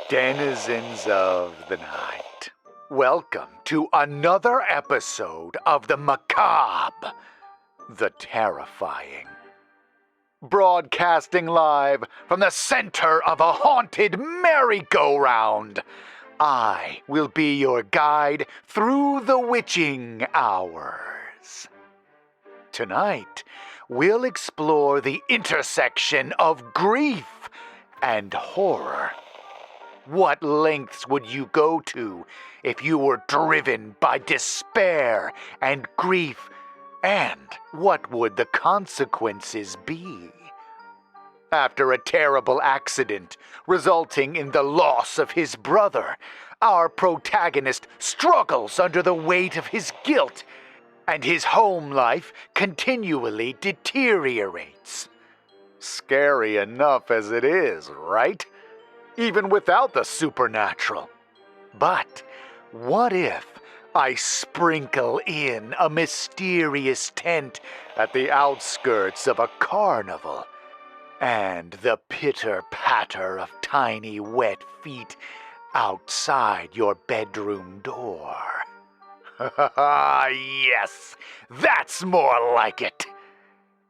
Denizens of the night, welcome to another episode of the macabre, the terrifying. Broadcasting live from the center of a haunted merry-go-round, I will be your guide through the witching hours. Tonight, we'll explore the intersection of grief and horror. What lengths would you go to if you were driven by despair and grief? And what would the consequences be? After a terrible accident resulting in the loss of his brother, our protagonist struggles under the weight of his guilt, and his home life continually deteriorates. Scary enough as it is, right? Even without the supernatural. But what if I sprinkle in a mysterious tent at the outskirts of a carnival, and the pitter-patter of tiny wet feet outside your bedroom door? Yes, that's more like it.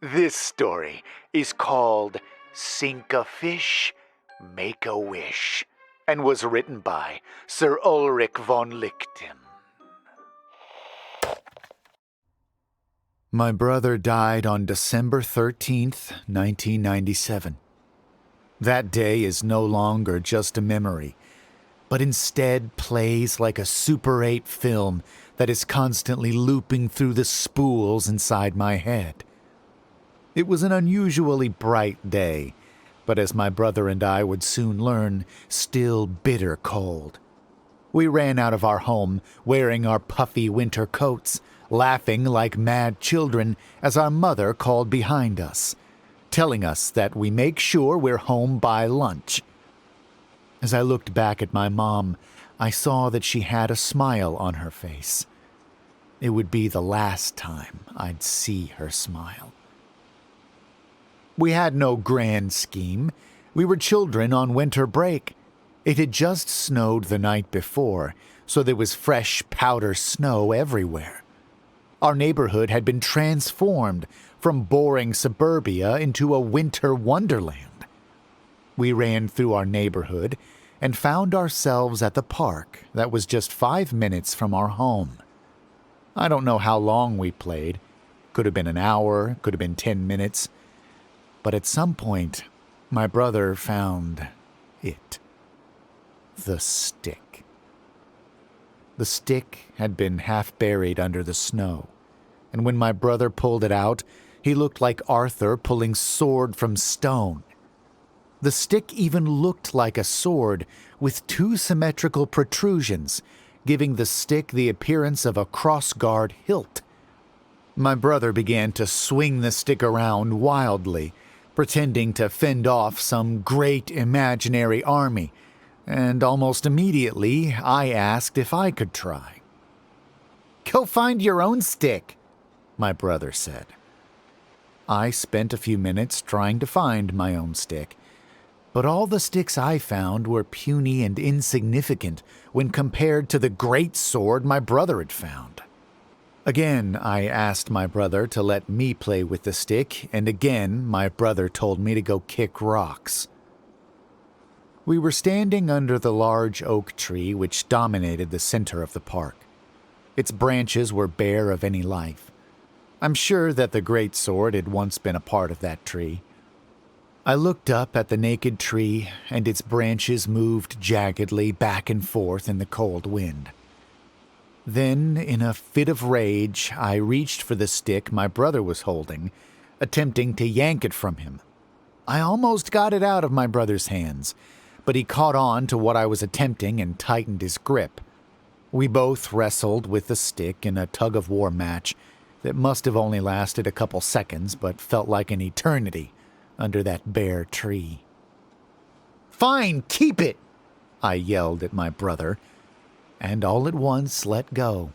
This story is called Sink a Fish, Make a Wish, and was written by Sir Ulrich von Lichten. My brother died on December 13th, 1997. That day is no longer just a memory, but instead plays like a Super 8 film that is constantly looping through the spools inside my head. It was an unusually bright day, but as my brother and I would soon learn, still bitter cold. We ran out of our home wearing our puffy winter coats, laughing like mad children as our mother called behind us, telling us that we make sure we're home by lunch. As I looked back at my mom, I saw that she had a smile on her face. It would be the last time I'd see her smile. We had no grand scheme. We were children on winter break. It had just snowed the night before, so there was fresh powder snow everywhere. Our neighborhood had been transformed from boring suburbia into a winter wonderland. We ran through our neighborhood and found ourselves at the park that was just 5 minutes from our home. I don't know how long we played. Could have been an hour, could have been 10 minutes. But at some point, my brother found it. The stick. The stick had been half buried under the snow, and when my brother pulled it out, he looked like Arthur pulling sword from stone. The stick even looked like a sword with 2 symmetrical protrusions, giving the stick the appearance of a crossguard hilt. My brother began to swing the stick around wildly, pretending to fend off some great imaginary army, and almost immediately I asked if I could try. "Go find your own stick," my brother said. I spent a few minutes trying to find my own stick, but all the sticks I found were puny and insignificant when compared to the great sword my brother had found. Again, I asked my brother to let me play with the stick, and again my brother told me to go kick rocks. We were standing under the large oak tree which dominated the center of the park. Its branches were bare of any life. I'm sure that the great sword had once been a part of that tree. I looked up at the naked tree, and its branches moved jaggedly back and forth in the cold wind. Then, in a fit of rage, I reached for the stick my brother was holding, attempting to yank it from him. I almost got it out of my brother's hands, but he caught on to what I was attempting and tightened his grip. We both wrestled with the stick in a tug-of-war match that must have only lasted a couple seconds but felt like an eternity under that bare tree. "Fine, keep it!" I yelled at my brother, and all at once let go.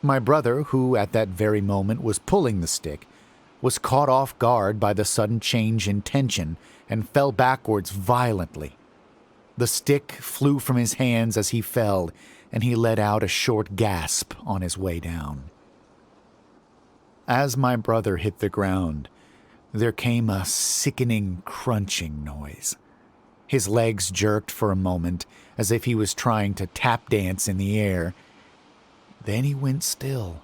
My brother, who at that very moment was pulling the stick, was caught off guard by the sudden change in tension and fell backwards violently. The stick flew from his hands as he fell, and he let out a short gasp on his way down. As my brother hit the ground, there came a sickening crunching noise. His legs jerked for a moment, as if he was trying to tap dance in the air. Then he went still.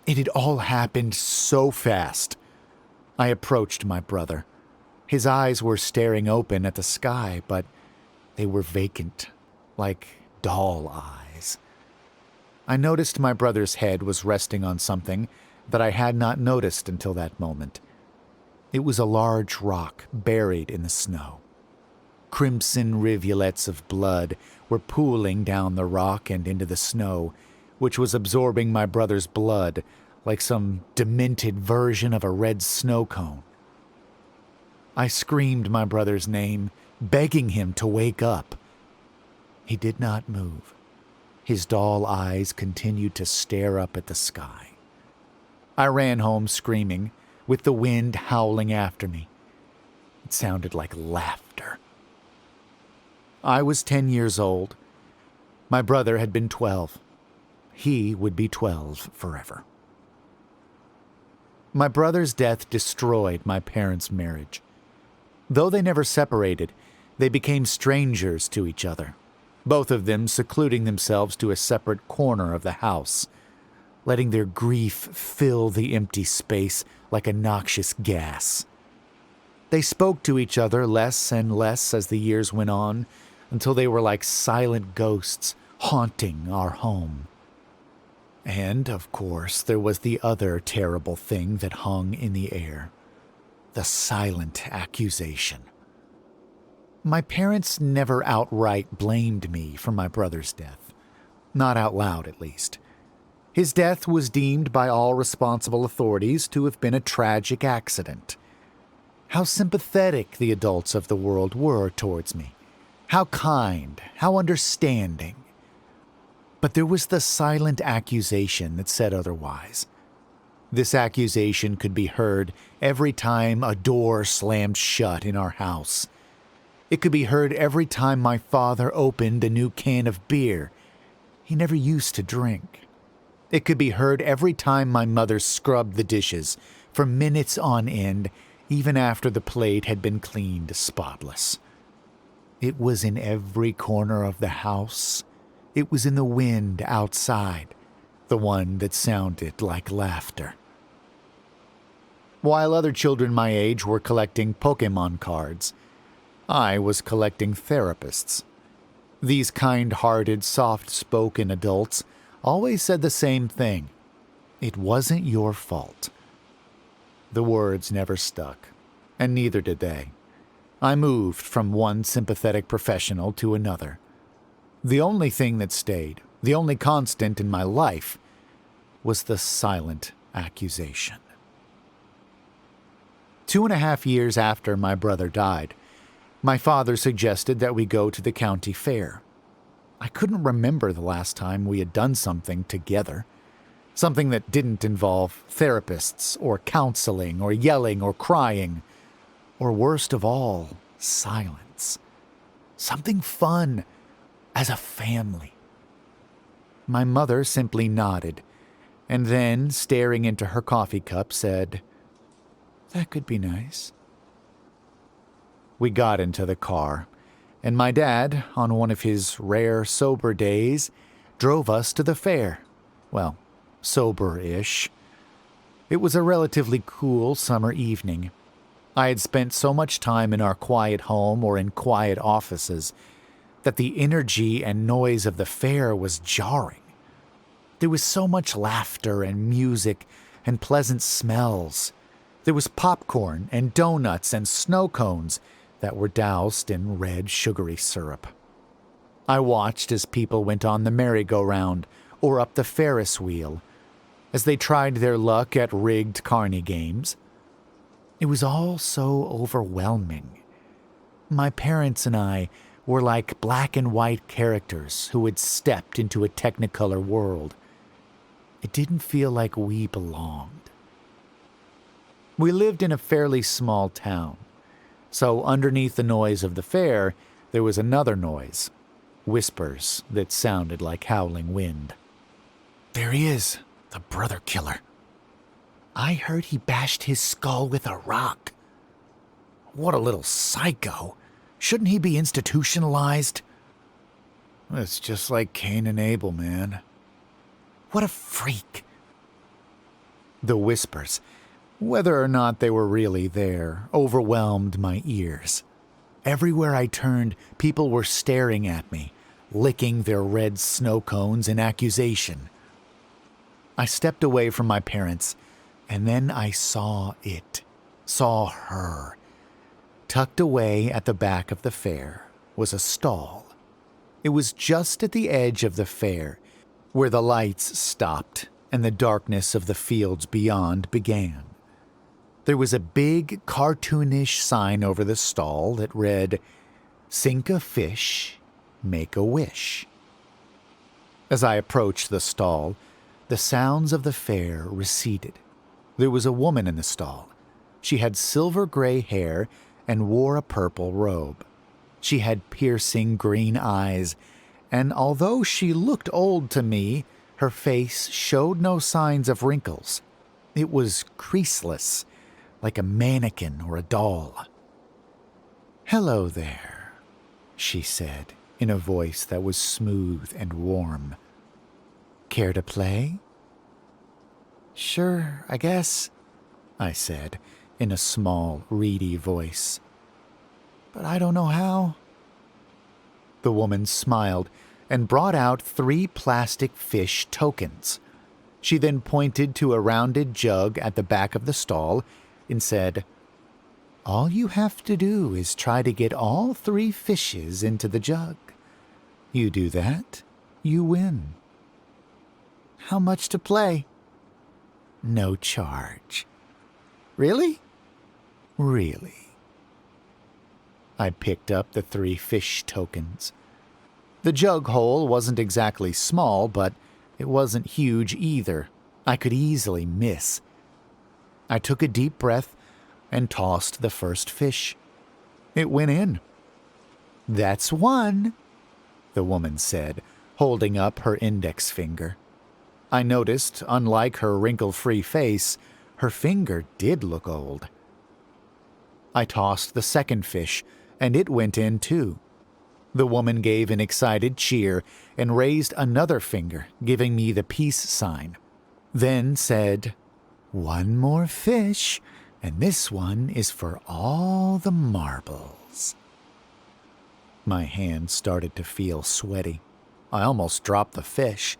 It had all happened so fast. I approached my brother. His eyes were staring open at the sky, but they were vacant, like doll eyes. I noticed my brother's head was resting on something that I had not noticed until that moment. It was a large rock buried in the snow. Crimson rivulets of blood were pooling down the rock and into the snow, which was absorbing my brother's blood like some demented version of a red snow cone. I screamed my brother's name, begging him to wake up. He did not move. His dull eyes continued to stare up at the sky. I ran home screaming, with the wind howling after me. It sounded like laughter. I was 10 years old. My brother had been 12. He would be 12 forever. My brother's death destroyed my parents' marriage. Though they never separated, they became strangers to each other, both of them secluding themselves to a separate corner of the house, letting their grief fill the empty space like a noxious gas. They spoke to each other less and less as the years went on, until they were like silent ghosts haunting our home. And, of course, there was the other terrible thing that hung in the air: the silent accusation. My parents never outright blamed me for my brother's death. Not out loud, at least. His death was deemed by all responsible authorities to have been a tragic accident. How sympathetic the adults of the world were towards me. How kind, how understanding. But there was the silent accusation that said otherwise. This accusation could be heard every time a door slammed shut in our house. It could be heard every time my father opened a new can of beer. He never used to drink. It could be heard every time my mother scrubbed the dishes for minutes on end, even after the plate had been cleaned spotless. It was in every corner of the house. It was in the wind outside, the one that sounded like laughter. While other children my age were collecting Pokemon cards, I was collecting therapists. These kind-hearted, soft-spoken adults always said the same thing: it wasn't your fault. The words never stuck, and neither did they. I moved from one sympathetic professional to another. The only thing that stayed, the only constant in my life, was the silent accusation. 2.5 years after my brother died, my father suggested that we go to the county fair. I couldn't remember the last time we had done something together. Something that didn't involve therapists or counseling or yelling or crying. Or worst of all, silence. Something fun as a family. My mother simply nodded, and then, staring into her coffee cup, said, "That could be nice." We got into the car, and my dad, on one of his rare sober days, drove us to the fair. Well, sober-ish. It was a relatively cool summer evening. I had spent so much time in our quiet home or in quiet offices that the energy and noise of the fair was jarring. There was so much laughter and music and pleasant smells. There was popcorn and donuts and snow cones that were doused in red sugary syrup. I watched as people went on the merry-go-round or up the Ferris wheel, as they tried their luck at rigged carny games. It was all so overwhelming. My parents and I were like black and white characters who had stepped into a Technicolor world. It didn't feel like we belonged. We lived in a fairly small town, so underneath the noise of the fair, There was another noise, whispers that sounded like howling wind. "There he is, the brother killer. I heard he bashed his skull with a rock. What a little psycho. Shouldn't he be institutionalized?" "It's just like Cain and Abel, man." "What a freak." The whispers, whether or not they were really there, overwhelmed my ears. Everywhere I turned, people were staring at me, licking their red snow cones in accusation. I stepped away from my parents, and then I saw her. Tucked away at the back of the fair was a stall. It was just at the edge of the fair, where the lights stopped and the darkness of the fields beyond began. There was a big, cartoonish sign over the stall that read, "Sink a fish, make a wish." As I approached the stall, the sounds of the fair receded. There was a woman in the stall. She had silver gray hair and wore a purple robe. She had piercing green eyes, and although she looked old to me, her face showed no signs of wrinkles. It was creaseless, like a mannequin or a doll. "Hello there," she said in a voice that was smooth and warm. "Care to play?" "Sure, I guess," I said in a small, reedy voice. "But I don't know how." The woman smiled and brought out 3 plastic fish tokens. She then pointed to a rounded jug at the back of the stall and said, "All you have to do is try to get all 3 fishes into the jug. You do that, you win." "How much to play?" "No charge." "Really?" "Really." I picked up the 3 fish tokens. The jug hole wasn't exactly small, but it wasn't huge either. I could easily miss. I took a deep breath and tossed the first fish. It went in. "That's 1," the woman said, holding up her index finger. I noticed, unlike her wrinkle-free face, her finger did look old. I tossed the second fish, and it went in too. The woman gave an excited cheer and raised another finger, giving me the peace sign. Then said, "One more fish, and this one is for all the marbles." My hand started to feel sweaty. I almost dropped the fish.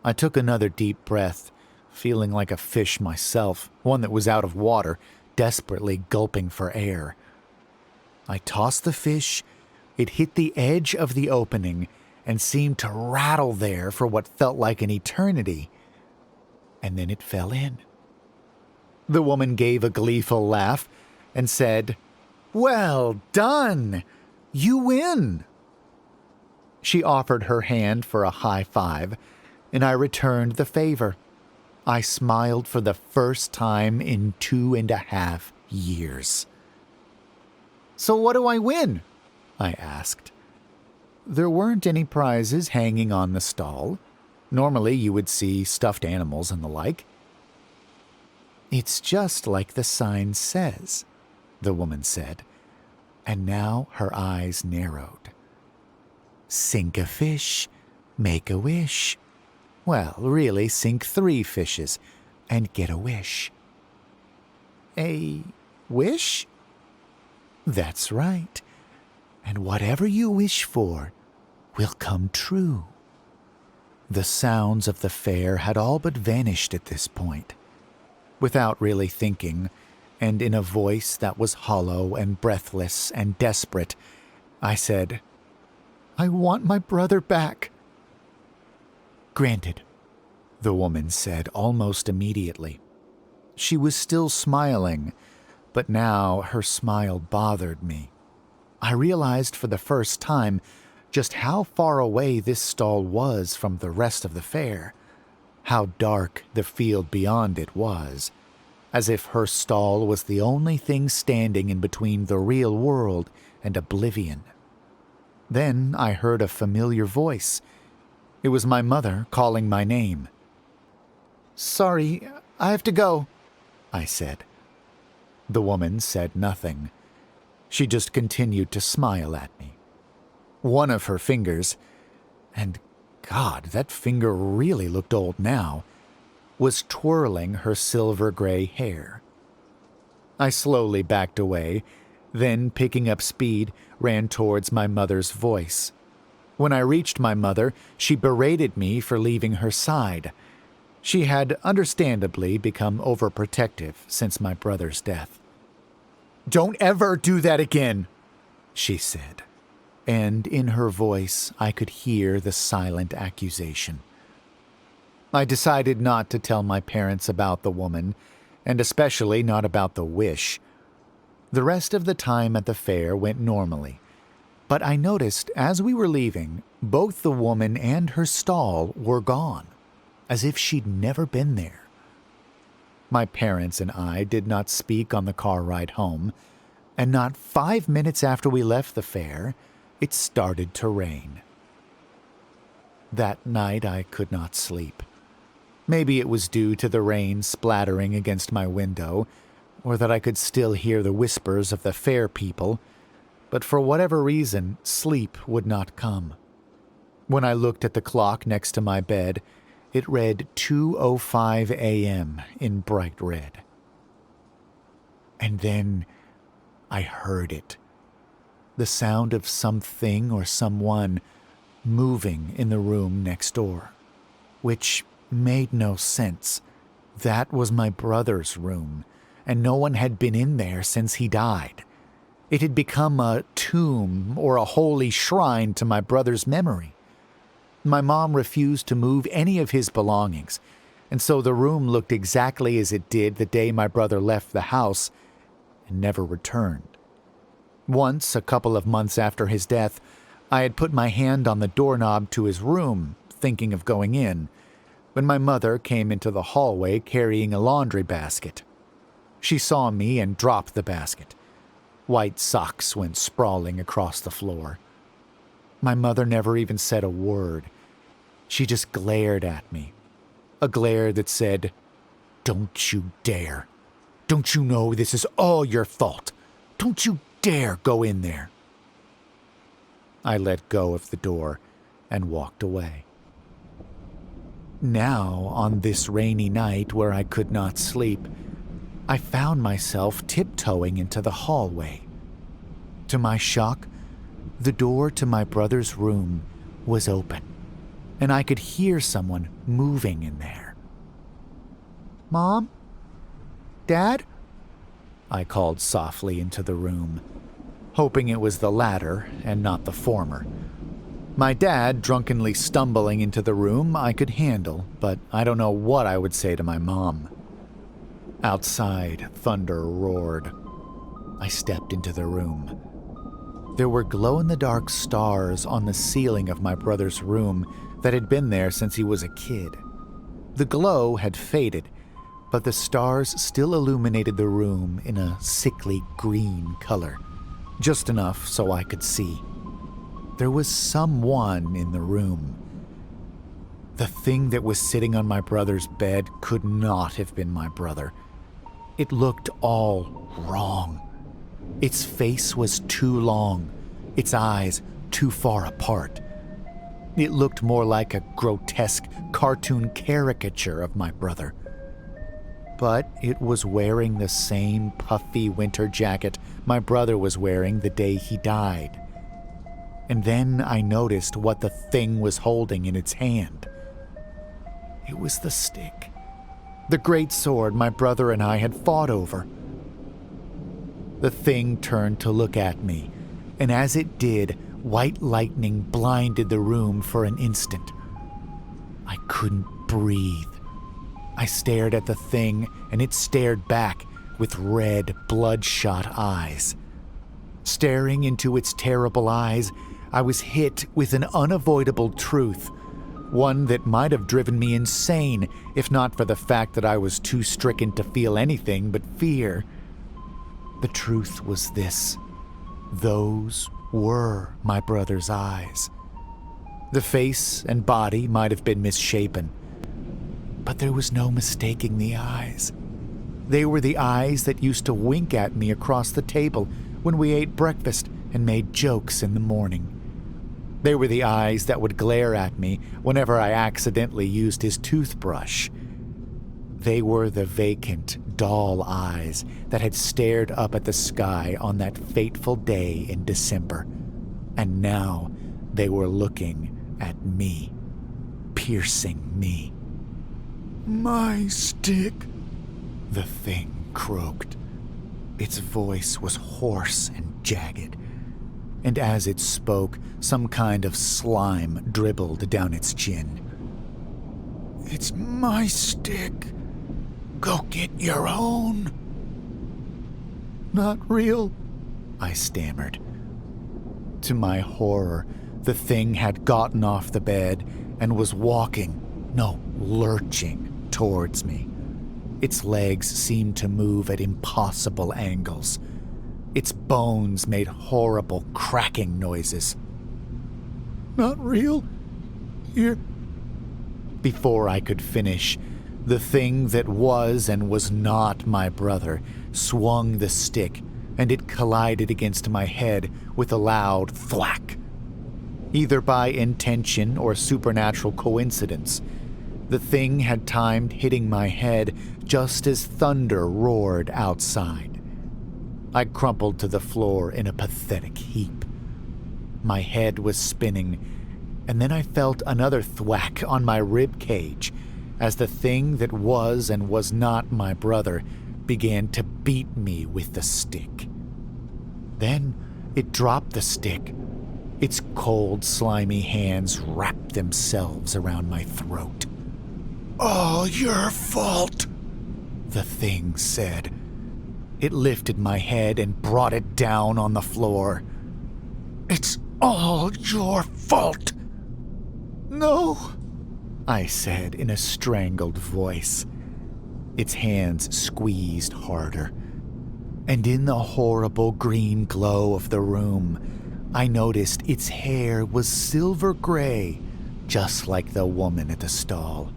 I took another deep breath, feeling like a fish myself, one that was out of water, desperately gulping for air. I tossed the fish. It hit the edge of the opening and seemed to rattle there for what felt like an eternity. And then it fell in. The woman gave a gleeful laugh and said, "Well done! You win!" She offered her hand for a high five, and I returned the favor. I smiled for the first time in 2.5 years. "So what do I win?" I asked. There weren't any prizes hanging on the stall. Normally you would see stuffed animals and the like. "It's just like the sign says," the woman said, and now her eyes narrowed. "Sink a fish, make a wish. Well, really, sink 3 fishes and get a wish." "A wish?" "That's right. And whatever you wish for will come true." The sounds of the fair had all but vanished at this point. Without really thinking, and in a voice that was hollow and breathless and desperate, I said, "I want my brother back." "Granted," the woman said almost immediately. She was still smiling, but now her smile bothered me. I realized for the first time just how far away this stall was from the rest of the fair, how dark the field beyond it was, as if her stall was the only thing standing in between the real world and oblivion. Then I heard a familiar voice. It was my mother calling my name. "Sorry, I have to go," I said. The woman said nothing. She just continued to smile at me. One of her fingers, and God, that finger really looked old now, was twirling her silver-gray hair. I slowly backed away, then, picking up speed, ran towards my mother's voice. When I reached my mother, she berated me for leaving her side. She had understandably become overprotective since my brother's death. "Don't ever do that again," she said, and in her voice I could hear the silent accusation. I decided not to tell my parents about the woman, and especially not about the wish. The rest of the time at the fair went normally, but I noticed as we were leaving, both the woman and her stall were gone, as if she'd never been there. My parents and I did not speak on the car ride home, and not 5 minutes after we left the fair, it started to rain. That night I could not sleep. Maybe it was due to the rain splattering against my window, or that I could still hear the whispers of the fair people, but for whatever reason, sleep would not come. When I looked at the clock next to my bed, it read 2:05 a.m. in bright red. And then I heard it. The sound of something or someone moving in the room next door, which made no sense. That was my brother's room, and no one had been in there since he died. It had become a tomb or a holy shrine to my brother's memory. My mom refused to move any of his belongings, and so the room looked exactly as it did the day my brother left the house and never returned. Once, a couple of months after his death, I had put my hand on the doorknob to his room, thinking of going in, when my mother came into the hallway carrying a laundry basket. She saw me and dropped the basket. White socks went sprawling across the floor. My mother never even said a word. She just glared at me. A glare that said, "Don't you dare. Don't you know this is all your fault? Don't you dare go in there." I let go of the door and walked away. Now, on this rainy night where I could not sleep, I found myself tiptoeing into the hallway. To my shock, the door to my brother's room was open, and I could hear someone moving in there. "Mom? Dad?" I called softly into the room, hoping it was the latter and not the former. My dad drunkenly stumbling into the room I could handle, but I don't know what I would say to my mom. Outside, thunder roared. I stepped into the room. There were glow-in-the-dark stars on the ceiling of my brother's room that had been there since he was a kid. The glow had faded, but the stars still illuminated the room in a sickly green color, just enough so I could see. There was someone in the room. The thing that was sitting on my brother's bed could not have been my brother. It looked all wrong. Its face was too long, its eyes too far apart. It looked more like a grotesque cartoon caricature of my brother. But it was wearing the same puffy winter jacket my brother was wearing the day he died. And then I noticed what the thing was holding in its hand. It was the stick. The great sword my brother and I had fought over. The thing turned to look at me, and as it did, white lightning blinded the room for an instant. I couldn't breathe. I stared at the thing, and it stared back with red, bloodshot eyes. Staring into its terrible eyes, I was hit with an unavoidable truth, one that might have driven me insane if not for the fact that I was too stricken to feel anything but fear. The truth was this: those were my brother's eyes. The face and body might have been misshapen, but there was no mistaking the eyes. They were the eyes that used to wink at me across the table when we ate breakfast and made jokes in the morning. They were the eyes that would glare at me whenever I accidentally used his toothbrush. They were the vacant, dull eyes that had stared up at the sky on that fateful day in December. And now they were looking at me, piercing me. "My stick," the thing croaked. Its voice was hoarse and jagged, and as it spoke, some kind of slime dribbled down its chin. "It's my stick. Go get your own." "Not real," I stammered. To my horror, the thing had gotten off the bed and was lurching towards me. Its legs seemed to move at impossible angles. Its bones made horrible cracking noises. "Not real? Here." Before I could finish, the thing that was and was not my brother swung the stick, and it collided against my head with a loud thwack. Either by intention or supernatural coincidence, the thing had timed hitting my head just as thunder roared outside. I crumpled to the floor in a pathetic heap. My head was spinning, and then I felt another thwack on my rib cage as the thing that was and was not my brother began to beat me with the stick. Then it dropped the stick. Its cold, slimy hands wrapped themselves around my throat. "All your fault," the thing said. It lifted my head and brought it down on the floor. "It's all your fault." "No," I said in a strangled voice. Its hands squeezed harder, and in the horrible green glow of the room, I noticed its hair was silver gray, just like the woman at the stall.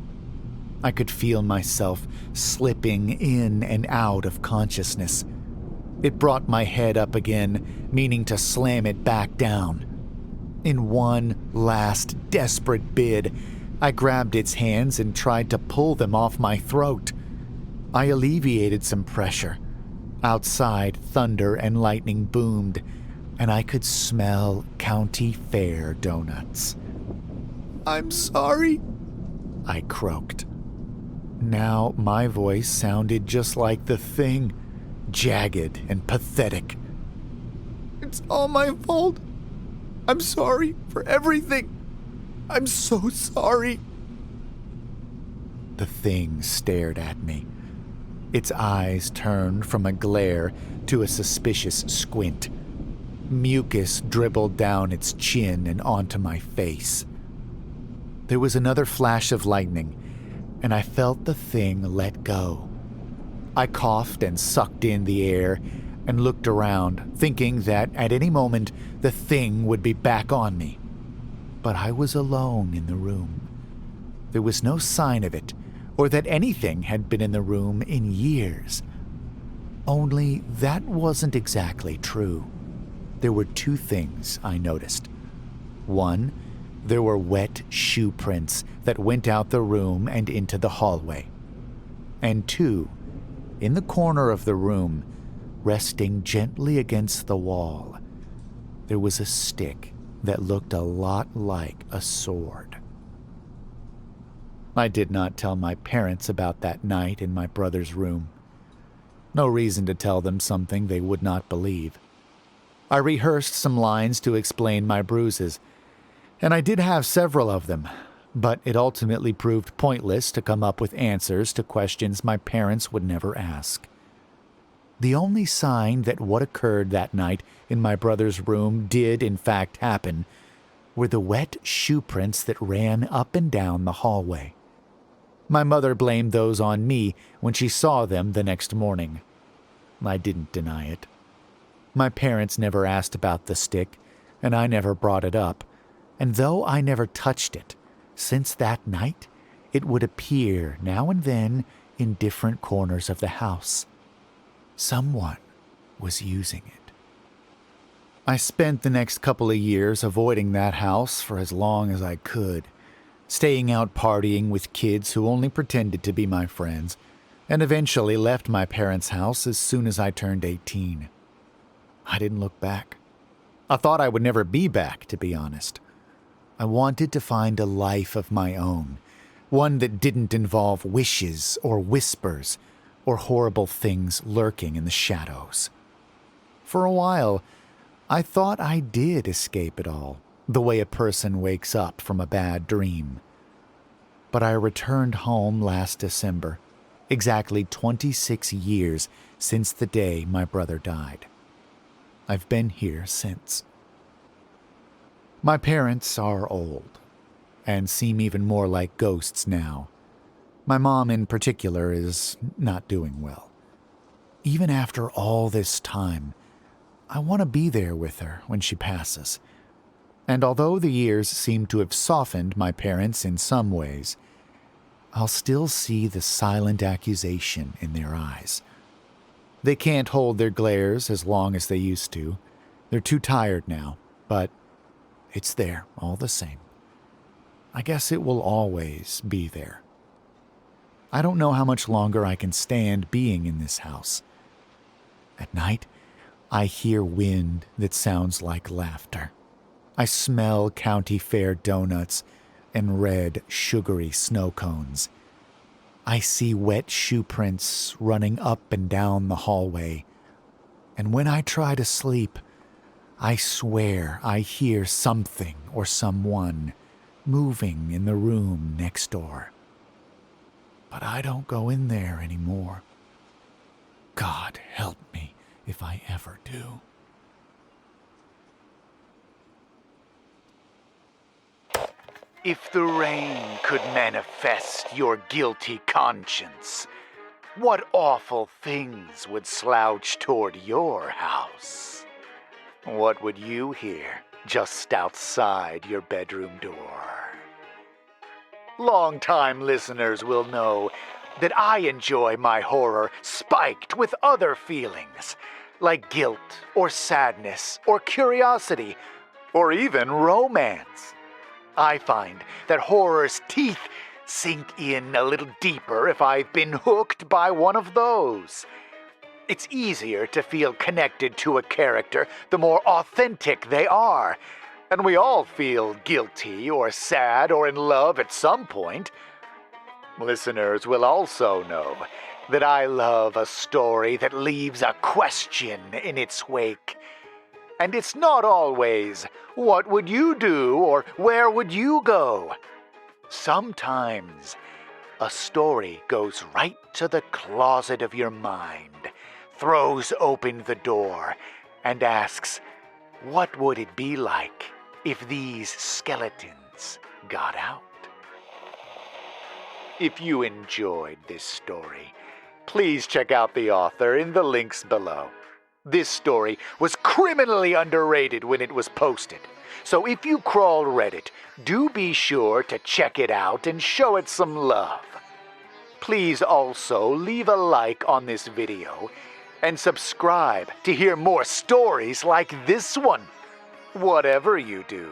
I could feel myself slipping in and out of consciousness. It brought my head up again, meaning to slam it back down. In one last desperate bid, I grabbed its hands and tried to pull them off my throat. I alleviated some pressure. Outside, thunder and lightning boomed, and I could smell county fair donuts. "I'm sorry," I croaked. Now my voice sounded just like the thing, jagged and pathetic. "It's all my fault. I'm sorry for everything. I'm so sorry." The thing stared at me. Its eyes turned from a glare to a suspicious squint. Mucus dribbled down its chin and onto my face. There was another flash of lightning, and I felt the thing let go. I coughed and sucked in the air and looked around, thinking that at any moment the thing would be back on me. But I was alone in the room. There was no sign of it, or that anything had been in the room in years. Only that wasn't exactly true. There were two things I noticed. One, there were wet shoe prints that went out the room and into the hallway. And two, in the corner of the room, resting gently against the wall, there was a stick that looked a lot like a sword. I did not tell my parents about that night in my brother's room. No reason to tell them something they would not believe. I rehearsed some lines to explain my bruises, and I did have several of them, but it ultimately proved pointless to come up with answers to questions my parents would never ask. The only sign that what occurred that night in my brother's room did in fact happen were the wet shoe prints that ran up and down the hallway. My mother blamed those on me when she saw them the next morning. I didn't deny it. My parents never asked about the stick, and I never brought it up. And though I never touched it, since that night, it would appear now and then in different corners of the house. Someone was using it. I spent the next couple of years avoiding that house for as long as I could, staying out partying with kids who only pretended to be my friends, and eventually left my parents' house as soon as I turned 18. I didn't look back. I thought I would never be back, to be honest. I wanted to find a life of my own, one that didn't involve wishes or whispers or horrible things lurking in the shadows. For a while, I thought I did escape it all, the way a person wakes up from a bad dream. But I returned home last December, exactly 26 years since the day my brother died. I've been here since. My parents are old, and seem even more like ghosts now. My mom in particular is not doing well. Even after all this time, I want to be there with her when she passes. And although the years seem to have softened my parents in some ways, I'll still see the silent accusation in their eyes. They can't hold their glares as long as they used to. They're too tired now, but it's there all the same. I guess it will always be there. I don't know how much longer I can stand being in this house. At night, I hear wind that sounds like laughter. I smell county fair donuts and red, sugary snow cones. I see wet shoe prints running up and down the hallway. And when I try to sleep, I swear I hear something or someone moving in the room next door. But I don't go in there anymore. God help me if I ever do. If the rain could manifest your guilty conscience, what awful things would slouch toward your house? What would you hear just outside your bedroom door? Long-time listeners will know that I enjoy my horror spiked with other feelings, like guilt or sadness or curiosity, or even romance. I find that horror's teeth sink in a little deeper if I've been hooked by one of those. It's easier to feel connected to a character the more authentic they are, and we all feel guilty or sad or in love at some point. Listeners will also know that I love a story that leaves a question in its wake. And it's not always, what would you do or where would you go? Sometimes a story goes right to the closet of your mind, throws open the door, and asks, what would it be like if these skeletons got out? If you enjoyed this story, please check out the author in the links below. This story was criminally underrated when it was posted, so if you crawl Reddit, do be sure to check it out and show it some love. Please also leave a like on this video and subscribe to hear more stories like this one. Whatever you do,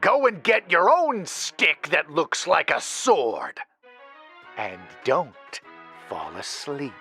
go and get your own stick that looks like a sword. And don't fall asleep.